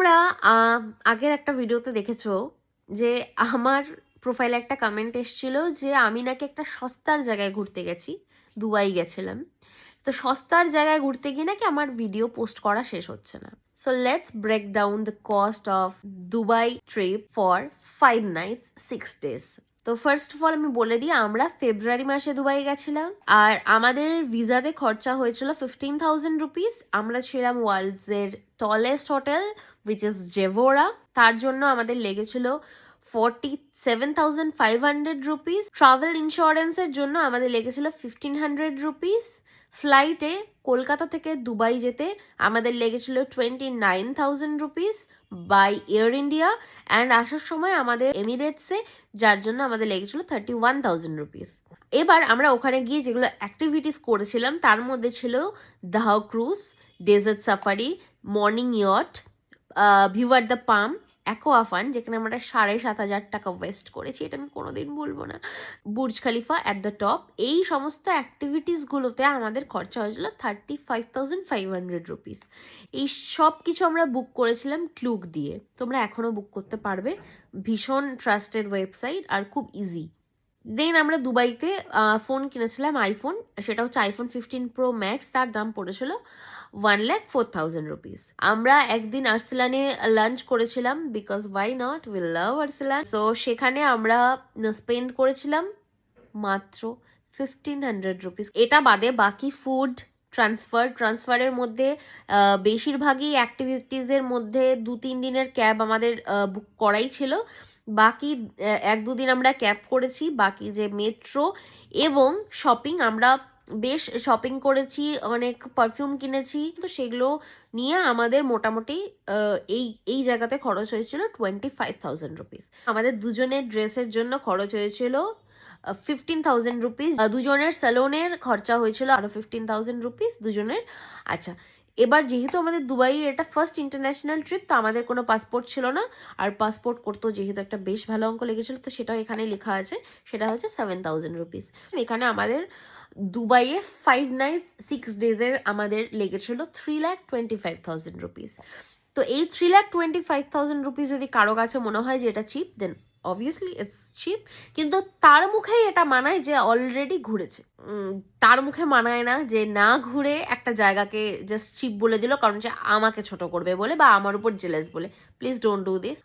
তোমরা আগের একটা ভিডিওতে দেখেছো যে আমার প্রোফাইলে একটা কমেন্ট এসেছিল যে আমি নাকি একটা সস্তার জায়গায় ঘুরতে গেছি, দুবাই গেছিলাম। তো সস্তার জায়গায় ঘুরতে গিয়ে নাকি আমার ভিডিও পোস্ট করা শেষ হচ্ছে না। So let's break down the cost of Dubai trip for 5 nights 6 days। তো ফার্স্ট অফ অল আমি বলে দিই, আমরা ফেব্রুয়ারি মাসে দুবাই গেছিলাম আর আমাদের ভিসাতে খরচা হয়েছিল 15,000 রুপিস। আমরা ছিলাম ওয়ার্ল্ডস এর টলেস্ট হোটেল উইচ ইজ জেভোরা। তার জন্য আমাদের লেগেছিল 47,500 রুপিস। ট্রাভেল ইন্স্যুরেন্সের জন্য আমাদের লেগেছিল 1,500 রুপিস। ফ্লাইটে কলকাতা থেকে দুবাই যেতে আমাদের লেগেছিল 29,000 rupees by Air India, and আসার সময় আমাদের এমিরেটসে, যার জন্য আমাদের লেগেছিল 31,000 রুপিস। এবার আমরা ওখানে গিয়ে যেগুলো অ্যাক্টিভিটিস করেছিলাম তার মধ্যে ছিল dhow cruise, desert safari, morning yacht, view at the Palm, aqua fun যেখানে আমরা 7,500 টাকা ওয়েস্ট করেছি, এটা আমি কোনোদিন ভুলবো না, বুর্জ খালিফা অ্যাট দ্য টপ। এই সমস্ত অ্যাক্টিভিটিসগুলোতে আমাদের খরচা হয়েছিল 35,500 রুপিস। এই সব কিছু আমরা বুক করেছিলাম ক্লুক দিয়ে। তোমরা এখনও বুক করতে পারবে, ভীষণ ট্রাস্টেড ওয়েবসাইট আর খুব ইজি। দেন আমরা দুবাইতে ফোন কিনেছিলাম আইফোন, সেটা হচ্ছে আইফোন 15 প্রো ম্যাক্স। তার দাম পড়েছিল 1,04,000 রুপিস। আমরা একদিন আর্সেলানে লাঞ্চ করেছিলাম because why not, we love Arsalan. তো সেখানে আমরা স্পেন্ড করেছিলাম মাত্র 1,500 রুপিস। এটা বাদে বাকি ফুড, ট্রান্সফারের মধ্যে বেশিরভাগই অ্যাক্টিভিটিসের মধ্যে 2-3 দিনের ক্যাব আমাদের বুক করাই ছিল। বাকি 1-2 দিন আমরা ক্যাব করেছি। বাকি যে মেট্রো এবং শপিং, আমরা বেশ শপিং করেছি, অনেক পারফিউম কিনেছি। তো সেগুলো নিয়ে আমাদের মোটামুটি এই এই জায়গাতে খরচ হয়েছিল 25,000 রুপিস। আমাদের দুজনের ড্রেসের জন্য খরচ হয়েছিল 15,000 রুপিস। দুজনের স্যালনের খরচা হয়েছিল আরো 15,000 রুপিস দুজনের। আচ্ছা, এবার যেহেতু আমাদের দুবাই এটা ফার্স্ট ইন্টারন্যাশনাল ট্রিপ, তো আমাদের কোনো পাসপোর্ট ছিল না, আর পাসপোর্ট করতেও যেহেতু একটা বেশ ভালো অঙ্ক লেগেছিল, তো সেটাও এখানে লেখা আছে, সেটা হচ্ছে 7,000 রুপিস। এখানে আমাদের দুবাইয়ে 5 nights 6 days আমাদের লেগেছিল 3,25,000 রুপিস। তো এই 3,25,000 রুপিস যদি কারো কাছে মনে হয় যে এটা cheap, then obviously it's cheap. কিন্তু তার মুখেই এটা মানায় যে অলরেডি ঘুরেছে। তার মুখে মানায় না যে না ঘুরে একটা জায়গাকে জাস্ট চিপ বলে দিল কারণ যে আমাকে ছোট করবে বলে বা আমার উপর জেলাস বলে। Please don't do this.